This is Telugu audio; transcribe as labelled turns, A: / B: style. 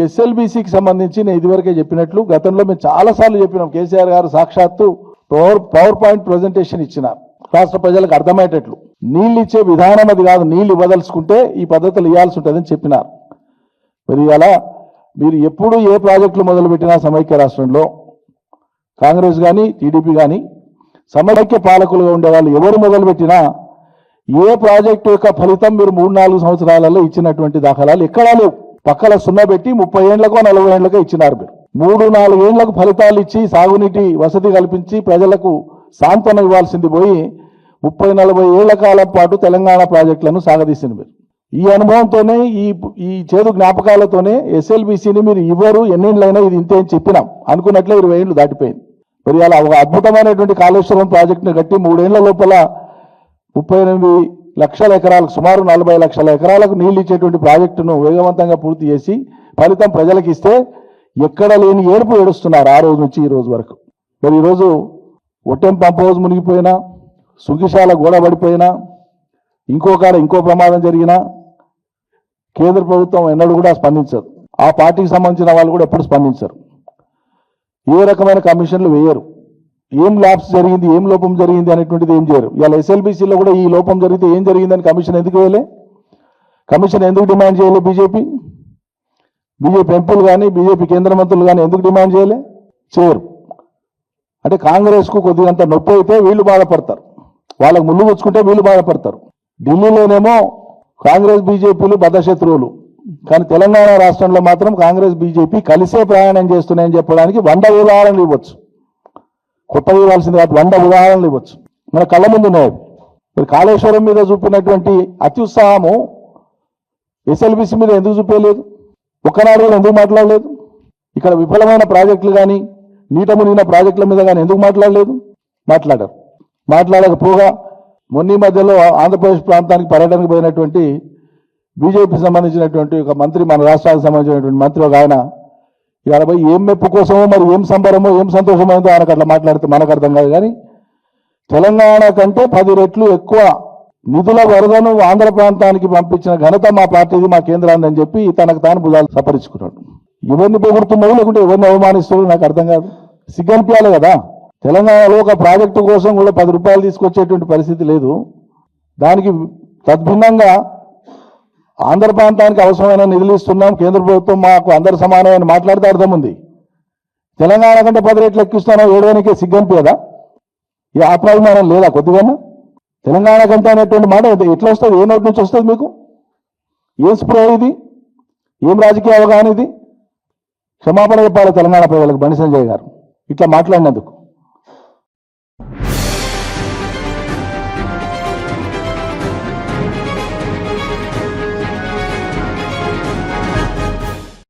A: ఎస్ఎల్బీసీకి సంబంధించి నేను ఇదివరకే చెప్పినట్లు గతంలో మేము చాలాసార్లు చెప్పినాం. కేసీఆర్ గారు సాక్షాత్తు పవర్ పాయింట్ ప్రజెంటేషన్ ఇచ్చినారు రాష్ట్ర ప్రజలకు అర్థమయ్యేటట్లు. నీళ్ళు ఇచ్చే విధానం అది కాదు, నీళ్ళు ఇవ్వదలుచుకుంటే ఈ పద్ధతులు ఇవ్వాల్సి ఉంటుందని చెప్పినారు. మరి అలా మీరు ఎప్పుడు ఏ ప్రాజెక్టులు మొదలుపెట్టినా సమైక్య రాష్ట్రంలో కాంగ్రెస్ కానీ టీడీపీ కానీ సమైక్య పాలకులుగా ఉండేవాళ్ళు ఎవరు మొదలుపెట్టినా ఏ ప్రాజెక్టు యొక్క ఫలితం మీరు 3-4 సంవత్సరాలలో ఇచ్చినటువంటి దాఖలాలు ఎక్కడా లేవు. పక్కల సున్నా పెట్టి 30 ఏళ్లకో 40 ఏళ్లకో ఇచ్చినారు. మీరు 3-4 ఏళ్లకు ఫలితాలు ఇచ్చి సాగునీటి వసతి కల్పించి ప్రజలకు సాంత్వన ఇవ్వాల్సింది పోయి 30-40 ఏళ్ల కాలం పాటు తెలంగాణ ప్రాజెక్టులను సాగదీసింది. మీరు ఈ అనుభవంతోనే ఈ చేదు జ్ఞాపకాలతోనే ఎస్ఎల్బీసీని మీరు ఇవ్వరు, ఎన్నేళ్ళైనా ఇది ఇంతే అని చెప్పినాం. అనుకున్నట్లే 20 ఏళ్ళు దాటిపోయింది. మరి అలా ఒక అద్భుతమైనటువంటి కాళేశ్వరం ప్రాజెక్టును కట్టి 3 ఏళ్ల లోపల 38 లక్షల ఎకరాలకు సుమారు 40 లక్షల ఎకరాలకు నీళ్లు ఇచ్చేటువంటి ప్రాజెక్టును వేగవంతంగా పూర్తి చేసి ఫలితం ప్రజలకు ఇస్తే ఎక్కడ లేని ఏడుపు ఏడుస్తున్నారు ఆ రోజు నుంచి ఈ రోజు వరకు. మరి ఈరోజు ఒట్టెం పంప్ హౌస్ మునిగిపోయినా, సుంకిశాల గోడ పడిపోయినా, ఇంకో ప్రమాదం జరిగినా కేంద్ర ప్రభుత్వం ఎన్నడూ కూడా స్పందించదు. ఆ పార్టీకి సంబంధించిన వాళ్ళు కూడా ఎప్పుడు స్పందించరు. ఏ రకమైన కమిషన్లు వేయరు. ఏం ల్యాబ్స్ జరిగింది, ఏం లోపం జరిగింది అనేటువంటిది ఏం చేయరు. ఇవాళ ఎస్ఎల్బీసీలో కూడా ఈ లోపం జరిగితే ఏం జరిగిందని కమిషన్ ఎందుకు వేయలే? కమిషన్ ఎందుకు డిమాండ్ చేయలే? బీజేపీ ఎంపీలు కానీ బీజేపీ కేంద్ర మంత్రులు కానీ ఎందుకు డిమాండ్ చేయలే? చేయరు. అంటే కాంగ్రెస్కు కొద్దిగంత నొప్పి అయితే వీళ్ళు బాధపడతారు, వాళ్ళకు ముళ్ళు పుచ్చుకుంటే వీళ్ళు బాధపడతారు. ఢిల్లీలోనేమో కాంగ్రెస్ బీజేపీలు బద్ధశత్రువులు, కానీ తెలంగాణ రాష్ట్రంలో మాత్రం కాంగ్రెస్ బీజేపీ కలిసే ప్రయాణం చేస్తున్నాయని చెప్పడానికి 100 ఉదాహరణలు ఇవ్వచ్చు. కొత్తగా ఇవ్వాల్సింది కాదు, 100 ఉదాహరణలు ఇవ్వచ్చు. మన కళ్ళ ముందు ఉన్నాయి. మరి కాళేశ్వరం మీద చూపినటువంటి అత్యుత్సాహము ఎస్ఎల్బీసీ మీద ఎందుకు చూపించలేదు? ఒక్కనాడు కూడా ఎందుకు మాట్లాడలేదు? ఇక్కడ విఫలమైన ప్రాజెక్టులు కానీ నీట మునిగిన ప్రాజెక్టుల మీద కానీ ఎందుకు మాట్లాడలేదు? మాట్లాడకపోగా మొన్న మధ్యలో ఆంధ్రప్రదేశ్ ప్రాంతానికి పర్యటనకు పోయినటువంటి బీజేపీకి సంబంధించినటువంటి ఒక మంత్రి, మన రాష్ట్రానికి సంబంధించినటువంటి మంత్రి ఒక ఆయన ఇవాళ పోయి ఏం మెప్పు కోసమో మరి ఏం సంబరమో ఏం సంతోషమైందో ఆయనకు అట్లా మాట్లాడితే మనకు అర్థం కాదు. కానీ తెలంగాణ కంటే 10 రెట్లు ఎక్కువ నిధుల వరదను ఆంధ్ర ప్రాంతానికి పంపించిన ఘనత మా పార్టీది, మా కేంద్రాన్ని అని చెప్పి తనకు తాను భుజాలు సపరించుకున్నాడు. ఎవరిని పొగుడుతున్నావు లేకుంటే ఎవరిని అవమానిస్తున్నావు నాకు అర్థం కాదు. సిగ్గనిపించాలి కదా. తెలంగాణలో ఒక ప్రాజెక్టు కోసం కూడా 10 రూపాయలు తీసుకొచ్చేటువంటి పరిస్థితి లేదు. దానికి తద్భిన్నంగా ఆంధ్ర ప్రాంతానికి అవసరమైన నిధులు ఇస్తున్నాం, కేంద్ర ప్రభుత్వం మాకు అందరు సమానమని మాట్లాడితే అర్థం ఉంది. తెలంగాణ కంటే 10 రెట్లు ఎక్కిస్తున్నాం ఏడవనికే సిగ్గనిపించదా? ఈ ఆత్మాభిమానం లేదా కొద్దిగానే? తెలంగాణ కంటే అనేటువంటి మాట ఎట్లా వస్తుంది? ఏ నోటి నుంచి వస్తుంది మీకు? ఏం స్ప్రే ఇది? ఏం రాజకీయ అవగాహన ఇది? క్షమాపణ చెప్పాలి తెలంగాణ ప్రజలకు బండి సంజయ్ గారు ఇట్లా మాట్లాడినందుకు.